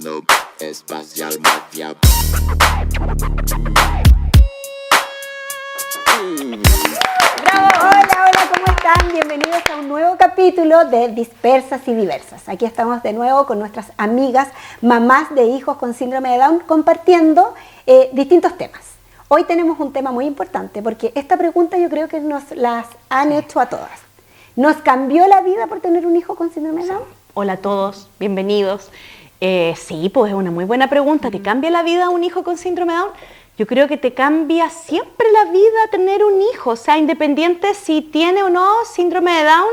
club espacial mafia. ¡Bravo! Hola, ¿cómo están? Bienvenidos a un nuevo capítulo de Dispersas y Diversas. Aquí estamos de nuevo con nuestras amigas, mamás de hijos con síndrome de Down, compartiendo distintos temas. Hoy tenemos un tema muy importante porque esta pregunta yo creo que nos las han hecho a todas. ¿Nos cambió la vida por tener un hijo con síndrome de Down? Hola a todos, bienvenidos. Sí, pues es una muy buena pregunta. ¿Te cambia la vida un hijo con síndrome de Down? Yo creo que te cambia siempre la vida tener un hijo. O sea, independiente si tiene o no síndrome de Down,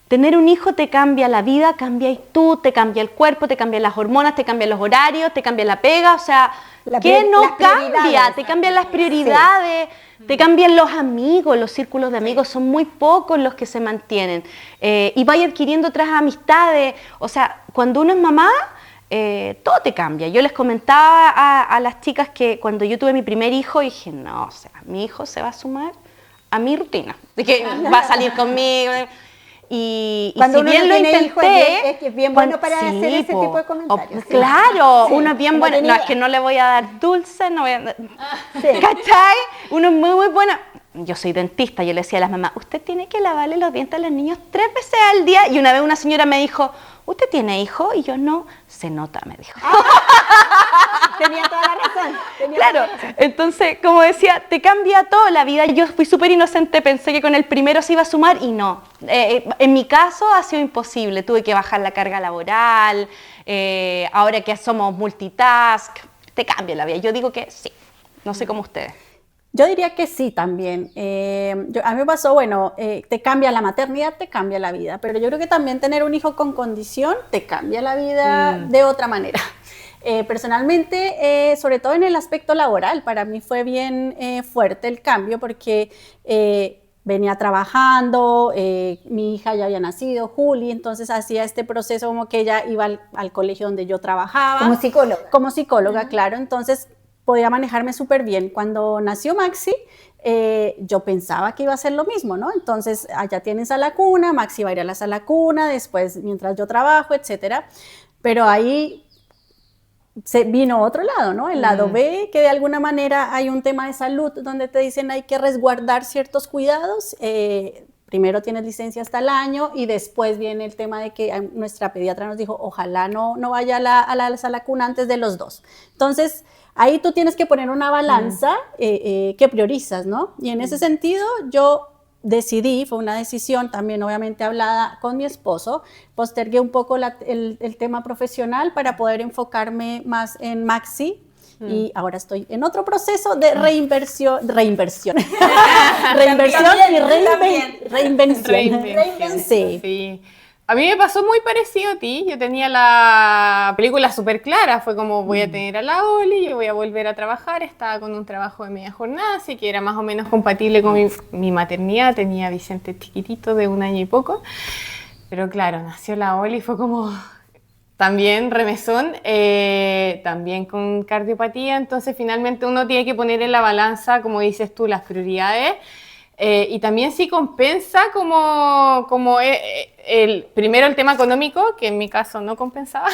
tener un hijo te cambia la vida, cambia tú, te cambia el cuerpo, te cambia las hormonas, te cambia los horarios, te cambia la pega. O sea, ¿qué no cambia? Te cambian las prioridades, sí. Te cambian los amigos, los círculos de amigos son muy pocos los que se mantienen. Y vaya adquiriendo otras amistades. O sea, cuando uno es mamá, todo te cambia. Yo les comentaba a las chicas que cuando yo tuve mi primer hijo, dije, no, o sea, mi hijo se va a sumar a mi rutina, de que va a salir conmigo. Y cuando si uno bien no lo tiene intenté, es que es bien bueno para hacer ese tipo de comentarios. Claro, sí, uno es bien bueno. No, es que no le voy a dar dulce, no voy a... ¿Cachai? Uno es muy, muy bueno. Yo soy dentista, yo le decía a las mamás, usted tiene que lavarle los dientes a los niños 3 veces al día. Y una vez una señora me dijo, ¿usted tiene hijo? Y yo, no, se nota, me dijo. Tenía toda la razón. Claro, entonces, como decía, te cambia toda la vida. Yo fui súper inocente, pensé que con el primero se iba a sumar y no. En mi caso ha sido imposible, tuve que bajar la carga laboral, ahora que somos multitask, te cambia la vida. Yo digo que sí, no sé cómo ustedes. Yo diría que sí también. A mí me pasó, bueno, te cambia la maternidad, te cambia la vida, pero yo creo que también tener un hijo con condición te cambia la vida de otra manera. Personalmente, sobre todo en el aspecto laboral, para mí fue bien fuerte el cambio porque venía trabajando, mi hija ya había nacido, Juli, entonces hacía este proceso como que ella iba al colegio donde yo trabajaba. Como psicóloga. Como psicóloga, claro, entonces podía manejarme súper bien. Cuando nació Maxi, yo pensaba que iba a ser lo mismo, ¿no? Entonces, allá tienes a la cuna, Maxi va a ir a la sala cuna, después mientras yo trabajo, etcétera. Pero ahí se vino otro lado, ¿no? El lado B, que de alguna manera hay un tema de salud donde te dicen hay que resguardar ciertos cuidados. Primero tienes licencia hasta el año y después viene el tema de que nuestra pediatra nos dijo, ojalá no vaya a la sala cuna antes de los 2. Entonces, ahí tú tienes que poner una balanza que priorizas, ¿no? Y en ese sentido yo decidí, fue una decisión también obviamente hablada con mi esposo, postergué un poco el tema profesional para poder enfocarme más en Maxi. Y ahora estoy en otro proceso de reinversión y reinvención. Sí. A mí me pasó muy parecido a ti, yo tenía la película súper clara, fue como voy a tener a la Oli, yo voy a volver a trabajar, estaba con un trabajo de media jornada, así que era más o menos compatible con mi maternidad, tenía a Vicente chiquitito de 1 año y poco, pero claro, nació la Oli y fue como también remesón, también con cardiopatía, entonces finalmente uno tiene que poner en la balanza, como dices tú, las prioridades. Y también sí compensa primero el tema económico, que en mi caso no compensaba,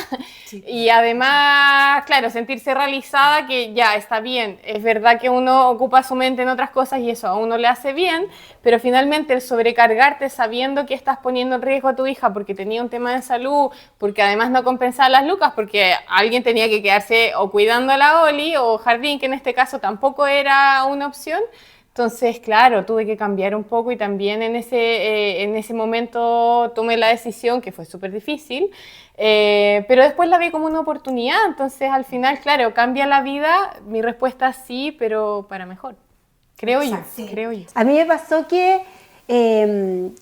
sí. Y además, claro, sentirse realizada que ya está bien, es verdad que uno ocupa su mente en otras cosas y eso a uno le hace bien, pero finalmente el sobrecargarte sabiendo que estás poniendo en riesgo a tu hija porque tenía un tema de salud, porque además no compensaba las lucas, porque alguien tenía que quedarse o cuidando a la Oli o jardín, que en este caso tampoco era una opción. Entonces, claro, tuve que cambiar un poco y también en ese momento tomé la decisión, que fue súper difícil, pero después la vi como una oportunidad. Entonces, al final, claro, cambia la vida. Mi respuesta sí, pero para mejor. Creo yo. A mí me pasó que,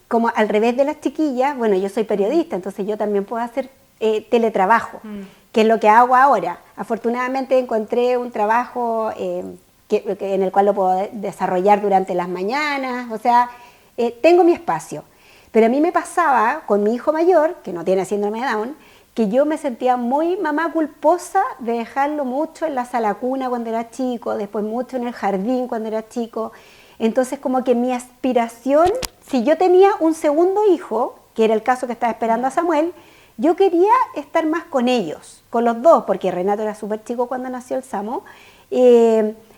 como al revés de las chiquillas, bueno, yo soy periodista, entonces yo también puedo hacer teletrabajo, que es lo que hago ahora. Afortunadamente encontré un trabajo en el cual lo puedo desarrollar durante las mañanas, o sea, tengo mi espacio. Pero a mí me pasaba con mi hijo mayor, que no tiene síndrome de Down, que yo me sentía muy mamá culposa de dejarlo mucho en la sala cuna cuando era chico, después mucho en el jardín cuando era chico. Entonces como que mi aspiración, si yo tenía un segundo hijo, que era el caso que estaba esperando a Samuel, yo quería estar más con ellos, con los dos, porque Renato era súper chico cuando nació el Samu.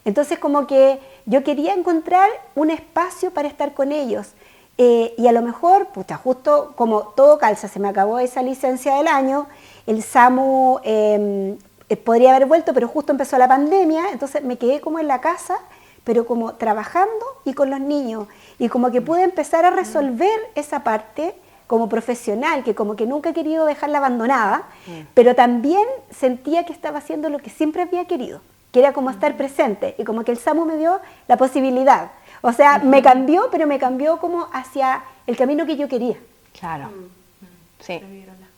Entonces como que yo quería encontrar un espacio para estar con ellos. Y a lo mejor, puta, justo como todo calza, se me acabó esa licencia del año, el Samu podría haber vuelto, pero justo empezó la pandemia, entonces me quedé como en la casa, pero como trabajando y con los niños. Y como que pude empezar a resolver esa parte como profesional, que como que nunca he querido dejarla abandonada, pero también sentía que estaba haciendo lo que siempre había querido, que era como estar presente, y como que el Samu me dio la posibilidad. O sea, me cambió, pero me cambió como hacia el camino que yo quería. Claro, sí.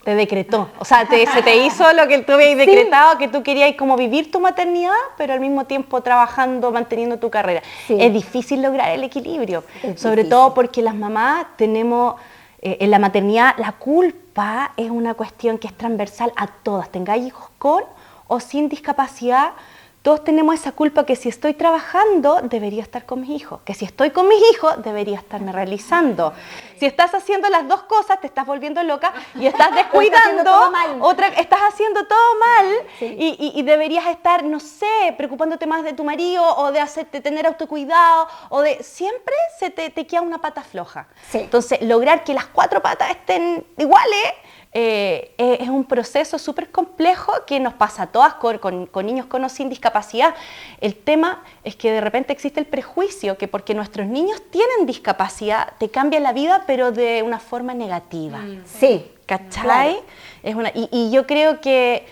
Te decretó, o sea, se te hizo lo que tú habías decretado, que tú querías como vivir tu maternidad, pero al mismo tiempo trabajando, manteniendo tu carrera. Sí. Es difícil lograr el equilibrio, sobre todo porque las mamás tenemos, en la maternidad, la culpa es una cuestión que es transversal a todas, tengáis hijos con o sin discapacidad. Todos tenemos esa culpa que si estoy trabajando, debería estar con mis hijos. Que si estoy con mis hijos, debería estarme realizando. Si estás haciendo las dos cosas, te estás volviendo loca y estás descuidando. Estás haciendo todo mal. Sí. Y deberías estar, no sé, preocupándote más de tu marido o de tener autocuidado. Siempre se te queda una pata floja. Sí. Entonces, lograr que las 4 patas estén iguales es un proceso súper complejo que nos pasa a todas con niños con o sin discapacidad. El tema es que de repente existe el prejuicio que porque nuestros niños tienen discapacidad te cambia la vida, pero de una forma negativa. Sí. ¿Cachai? Claro. Y yo creo que,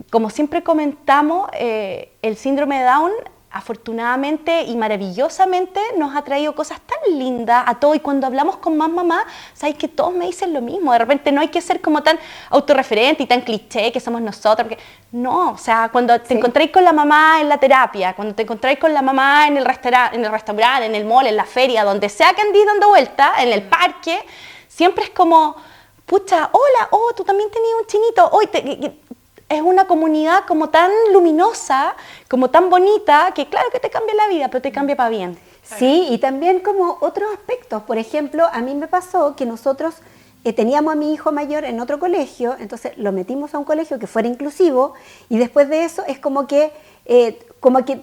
como siempre comentamos, el síndrome de Down afortunadamente y maravillosamente nos ha traído cosas tan lindas a todos, y cuando hablamos con más mamás, sabéis que todos me dicen lo mismo. De repente no hay que ser como tan autorreferente y tan cliché que somos nosotros, porque no, o sea, cuando te encontráis con la mamá en la terapia, cuando te encontráis con la mamá en el restaurante, en el mall, en la feria, donde sea que andís dando vueltas, en el parque, siempre es como, pucha, hola, tú también tenías un chinito, hoy es una comunidad como tan luminosa, como tan bonita, que claro que te cambia la vida, pero te cambia para bien. Sí, y también como otros aspectos. Por ejemplo, a mí me pasó que nosotros teníamos a mi hijo mayor en otro colegio, entonces lo metimos a un colegio que fuera inclusivo, y después de eso es como que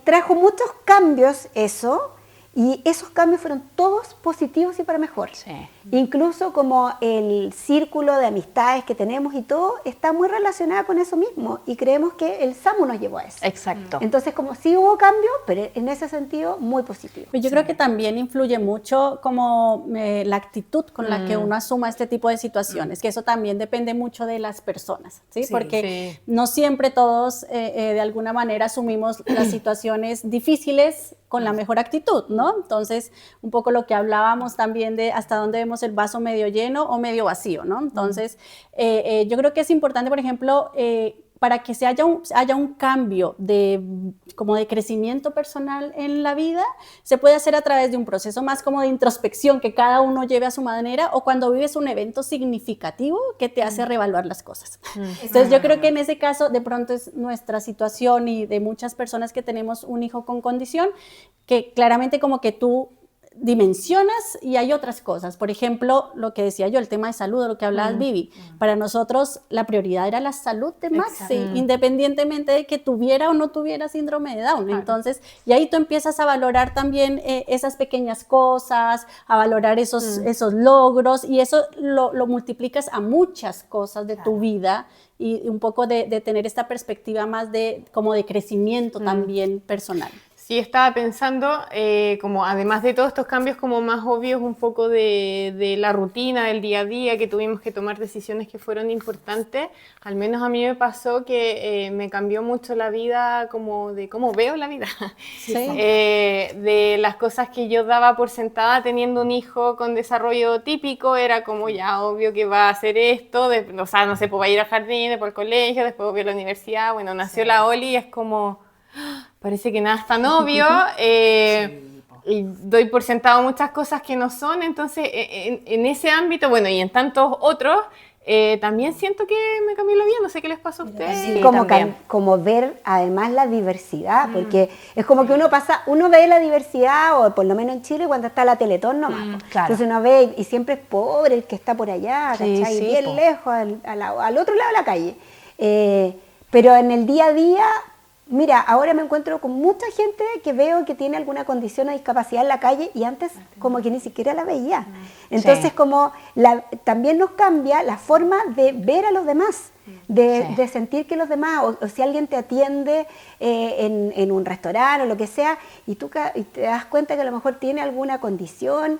trajo muchos cambios eso, y esos cambios fueron todos positivos y para mejor. Sí. Incluso como el círculo de amistades que tenemos y todo está muy relacionado con eso mismo, y creemos que el Samu nos llevó a eso. Exacto. Entonces como sí hubo cambios, pero en ese sentido muy positivo. Yo creo que también influye mucho como la actitud con la que uno asuma este tipo de situaciones, que eso también depende mucho de las personas, ¿sí? Porque no siempre todos de alguna manera asumimos las situaciones difíciles con la mejor actitud, ¿no? Entonces, un poco lo que hablábamos también de hasta dónde vemos el vaso medio lleno o medio vacío, ¿no? Entonces, yo creo que es importante, por ejemplo, para que haya un cambio como de crecimiento personal en la vida, se puede hacer a través de un proceso más como de introspección que cada uno lleve a su manera, o cuando vives un evento significativo que te hace reevaluar las cosas. Entonces yo creo que en ese caso de pronto es nuestra situación y de muchas personas que tenemos un hijo con condición, que claramente como que tú dimensionas y hay otras cosas. Por ejemplo, lo que decía yo, el tema de salud, lo que hablabas, Vivi. Para nosotros la prioridad era la salud de Maxi, independientemente de que tuviera o no tuviera síndrome de Down. Entonces, y ahí tú empiezas a valorar también esas pequeñas cosas, a valorar esos logros, y eso lo multiplicas a muchas cosas de tu vida, y un poco de tener esta perspectiva más como de crecimiento también personal. Sí, estaba pensando, como además de todos estos cambios como más obvios, un poco de la rutina del día a día, que tuvimos que tomar decisiones que fueron importantes. Al menos a mí me pasó que me cambió mucho la vida, como de cómo veo la vida. Sí. De las cosas que yo daba por sentada teniendo un hijo con desarrollo típico, era como ya obvio que va a hacer esto, o sea, no sé, pues va a ir al jardín, después al colegio, después va a ir a la universidad. Bueno, nació la Oli y es como... Parece que nada es tan obvio, y doy por sentado muchas cosas que no son. Entonces en ese ámbito, bueno, y en tantos otros, también siento que me cambió la vida, no sé qué les pasó a ustedes. Sí, como, también. como ver además la diversidad, porque es como que uno ve la diversidad, o por lo menos en Chile, cuando está la Teletón nomás. claro. Entonces uno ve y siempre es pobre el que está por allá, Sí, ¿cachai? sí, Bien po. lejos, al otro lado de la calle. Pero en el día a día, mira, ahora me encuentro con mucha gente que veo que tiene alguna condición o discapacidad en la calle y antes como que ni siquiera la veía. Entonces Sí. como también nos cambia la forma de ver a los demás, de sentir que los demás, o si alguien te atiende en un restaurante o lo que sea, y y te das cuenta que a lo mejor tiene alguna condición,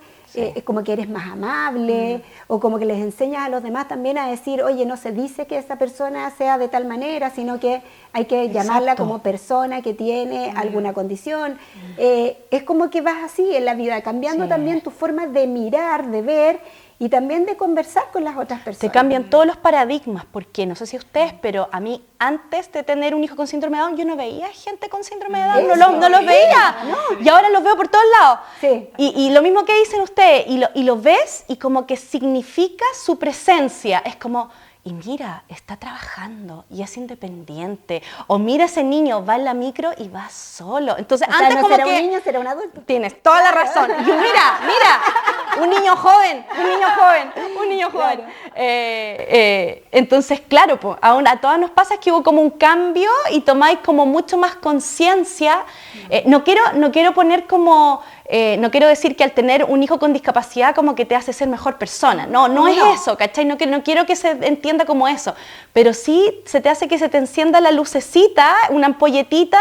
como que eres más amable, o como que les enseñas a los demás también a decir, oye, no se dice que esa persona sea de tal manera, sino que hay que llamarla como persona que tiene alguna condición. Es como que vas así en la vida, cambiando también tu forma de mirar, de ver, y también de conversar con las otras personas. Te cambian todos los paradigmas, porque no sé si ustedes, pero a mí antes de tener un hijo con síndrome de Down, yo no veía gente con síndrome de Down, no los veía. Y ahora los veo por todos lados. Sí. Y lo mismo que dicen ustedes, y lo ves y como que significa su presencia. Es como, y mira, está trabajando y es independiente. O mira, ese niño va en la micro y va solo. Entonces, O sea, antes no como será que... un niño, será un adulto. Tienes toda la razón. Y yo, mira, un niño joven. Entonces, claro, pues, a todas nos pasa que hubo como un cambio y tomáis como mucho más conciencia. No quiero poner como, no quiero decir que al tener un hijo con discapacidad como que te hace ser mejor persona. No es eso, ¿cachai? No quiero que se entienda como eso. Pero sí se te hace que se te encienda la lucecita, una ampolletita.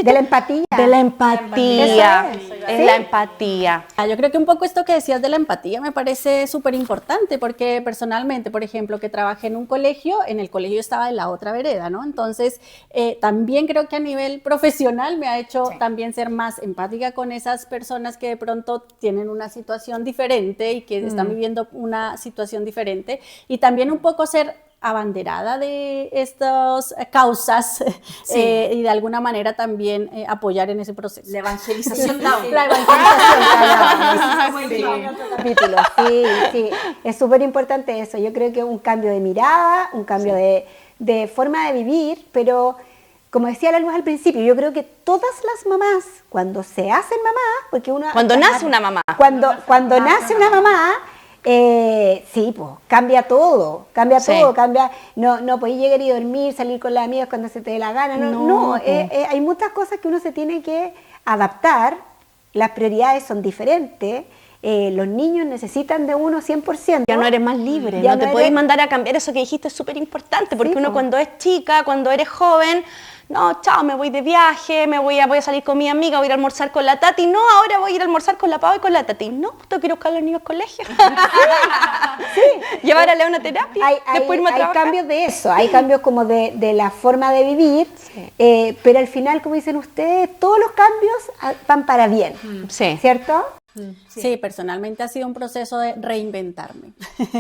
De la empatía. De la empatía. Eso Es la empatía. Yo creo que un poco esto que decías de la empatía me parece súper importante porque personalmente, por ejemplo, que trabajé en un colegio, en el colegio estaba en la otra vereda, ¿no? Entonces, también creo que a nivel profesional me ha hecho también ser más empática con esas personas que de pronto tienen una situación diferente y que están viviendo una situación diferente, y también un poco ser abanderada de estas causas y de alguna manera también apoyar en ese proceso. La evangelización Down. La evangelización, capítulo. Sí, es súper importante eso. Yo creo que un cambio de mirada, un cambio de forma de vivir, pero como decía la Luz al principio, yo creo que todas las mamás, cuando se hacen mamás, porque Cuando nace una mamá. Cuando nace una mamá, sí, pues cambia todo, cambia, no podés llegar y dormir, salir con las amigas cuando se te dé la gana, hay muchas cosas que uno se tiene que adaptar, las prioridades son diferentes, los niños necesitan de uno 100%. Ya no eres más libre, Ya no te no podéis eres- mandar a cambiar, eso que dijiste es súper importante, porque Sí, uno po. cuando es chica, cuando eres joven, no, chao, me voy de viaje, voy a salir con mi amiga, voy a ir a almorzar con la Tati, no, ahora voy a ir a almorzar con la Pau y con la Tati, no, tengo que ir a buscar a los niños al colegio, llevar a León a terapia, después irme a hay trabajar. cambios de eso, hay cambios como de la forma de vivir, pero al final, como dicen ustedes, todos los cambios van para bien, Sí. ¿cierto? Sí, personalmente ha sido un proceso de reinventarme.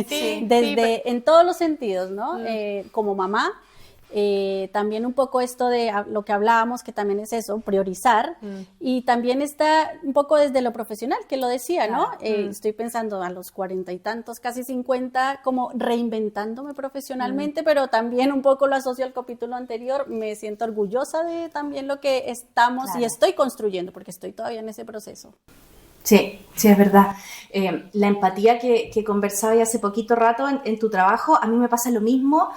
Sí, Desde, en todos los sentidos, ¿no? Como mamá, también un poco esto de lo que hablábamos, que también es eso, priorizar, y también está un poco desde lo profesional, que lo decía, ¿no? Estoy pensando a los 40 y tantos, casi 50, como reinventándome profesionalmente, pero también un poco lo asocio al capítulo anterior, me siento orgullosa de también lo que estamos y estoy construyendo, porque estoy todavía en ese proceso. Sí, es verdad. La empatía que conversaba ya hace poquito rato en tu trabajo, a mí me pasa lo mismo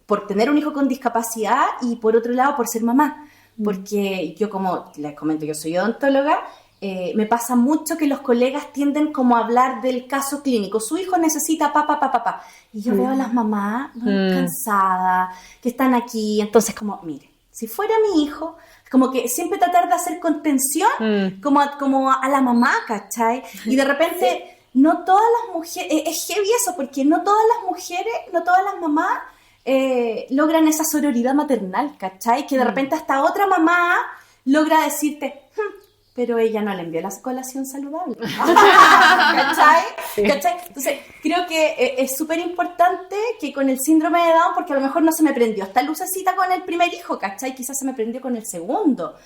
por tener un hijo con discapacidad y por otro lado por ser mamá. Porque yo, como les comento, yo soy odontóloga, me pasa mucho que los colegas tienden como a hablar del caso clínico. Su hijo necesita papá. Y yo veo a las mamás cansadas, que están aquí. Entonces como, mire, si fuera mi hijo, como que siempre tratar de hacer contención como a la mamá, ¿cachai? Y de repente, no todas las mujeres, es heavy eso, porque no todas las mujeres, no todas las mamás logran esa sororidad maternal, ¿cachai? Que de repente hasta otra mamá logra decirte, pero ella no le envió la colación saludable. ¿Cachai? ¿Cachai? Entonces, creo que es súper importante que con el síndrome de Down, porque a lo mejor no se me prendió esta lucecita con el primer hijo, ¿cachai? Quizás se me prendió con el segundo.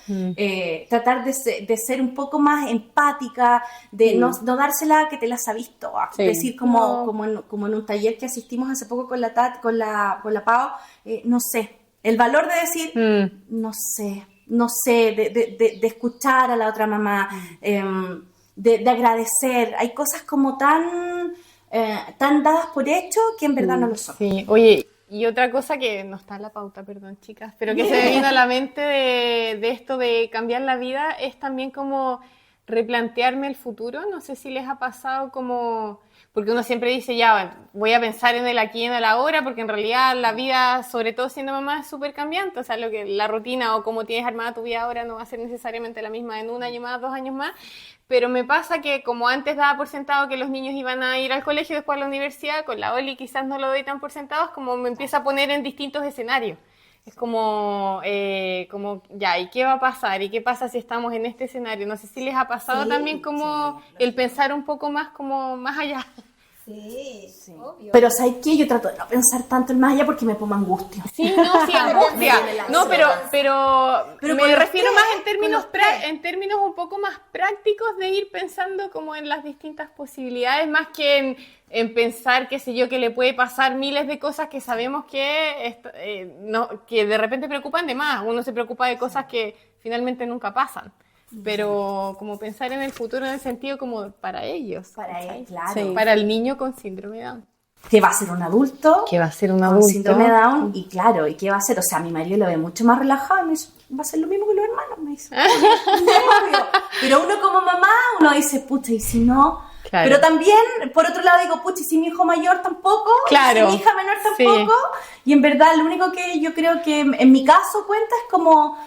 Tratar de ser un poco más empática, de no dársela que te la sabís toda. Sí. Decir como en un taller que asistimos hace poco con la Pau, no sé. El valor de decir, no sé, de escuchar a la otra mamá, de agradecer. Hay cosas como tan dadas por hecho que en verdad no lo son. Sí, oye, y otra cosa que no está en la pauta, perdón chicas, pero que se me vino a la mente de esto de cambiar la vida es también como replantearme el futuro. No sé si les ha pasado como... Porque uno siempre dice, ya, voy a pensar en el aquí y en el ahora, porque en realidad la vida, sobre todo siendo mamá, es súper cambiante. O sea, la rutina o cómo tienes armada tu vida ahora no va a ser necesariamente la misma en un año más, 2 años más. Pero me pasa que como antes daba por sentado que los niños iban a ir al colegio y después a la universidad, con la Oli quizás no lo doy tan por sentado, es como me empieza a poner en distintos escenarios. Es como, ya, ¿y qué va a pasar? ¿Y qué pasa si estamos en este escenario? No sé si les ha pasado también como el pensar un poco más como más allá. Sí, obvio. Pero ¿sabes qué? Yo trato de no pensar tanto en más allá porque me pongo angustia. Sí, no, sí, angustia. No, pero me refiero más en términos un poco más prácticos de ir pensando como en las distintas posibilidades, más que en pensar, qué sé yo, que le puede pasar miles de cosas que sabemos que de repente preocupan de más. Uno se preocupa de cosas que finalmente nunca pasan. Pero como pensar en el futuro en el sentido como para ellos. Para él, claro. Sí. Para el niño con síndrome de Down. Que va a ser un adulto. Que va a ser un con adulto. síndrome de Down. Y claro, ¿y qué va a hacer? O sea, mi marido lo ve mucho más relajado. Me dice, va a ser lo mismo que los hermanos, me dice. Obvio. Pero uno como mamá, uno dice, pucha, ¿y si no? Claro. Pero también, por otro lado, digo, pucha, ¿y si mi hijo mayor tampoco? Claro. ¿Y si mi hija menor tampoco? Sí. Y en verdad, lo único que yo creo que en mi caso cuenta es como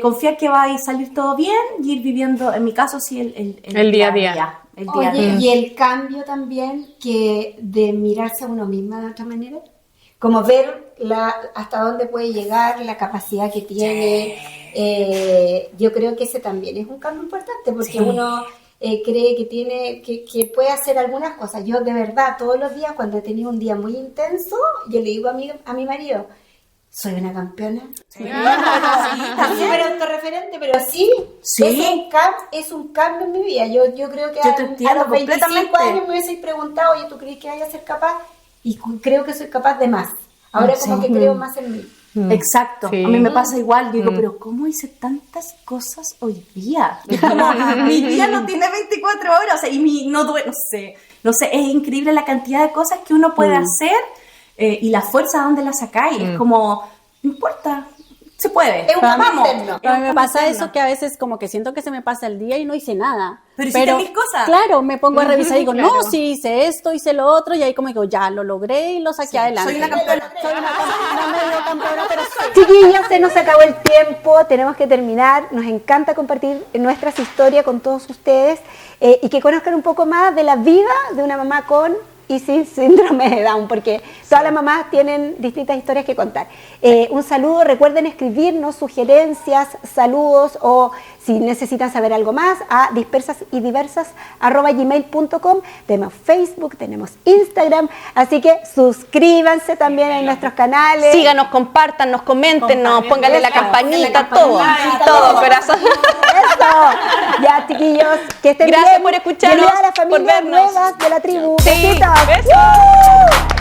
confiar que va a salir todo bien y ir viviendo, en mi caso, sí, el día a día. El día a Oye, día. y el cambio también que de mirarse a uno misma de otra manera, como ver hasta dónde puede llegar, la capacidad que tiene. Yo creo que ese también es un cambio importante porque uno cree que tiene que puede hacer algunas cosas. Yo de verdad todos los días cuando he tenido un día muy intenso, yo le digo a mi marido, soy una campeona. Sí. Está súper autorreferente, pero sí. Es un cambio en mi vida. Yo creo que a los 25 años me hubieseis preguntado, oye, ¿tú crees que vaya a ser capaz? Y creo que soy capaz de más. Ahora como que creo más en mí. Exacto, sí. A mí me pasa igual, digo, pero ¿cómo hice tantas cosas hoy día? Es como, mi día no tiene 24 horas, o sea, y no sé, es increíble la cantidad de cosas que uno puede hacer y la fuerza de dónde la sacáis, es como, no importa, se puede. Es un cambio interno. A mí me pasa eso que a veces como que siento que se me pasa el día y no hice nada. Pero hiciste mis cosas. Claro, me pongo a revisar y digo, no, sí hice esto, hice lo otro, y ahí como digo, ya, lo logré y lo saqué adelante. Soy una campeona. No medio campeona, pero soy. Chiquillos, se nos acabó el tiempo, tenemos que terminar. Nos encanta compartir nuestras historias con todos ustedes y que conozcan un poco más de la vida de una mamá con y sin síndrome de Down, porque todas las mamás tienen distintas historias que contar. Un saludo, recuerden escribirnos sugerencias, saludos o si necesitan saber algo más a dispersasydiversas@gmail.com. Tenemos Facebook, tenemos Instagram, así que suscríbanse también en nuestros canales. Síganos, compártanos, coméntenos, pónganle la campanita, todo, corazón. Eso. Ya, chiquillos, que estén bien. Gracias por escucharnos, Bienvenida a la familia por vernos. nueva de la tribu. Sí, Besitos. besos.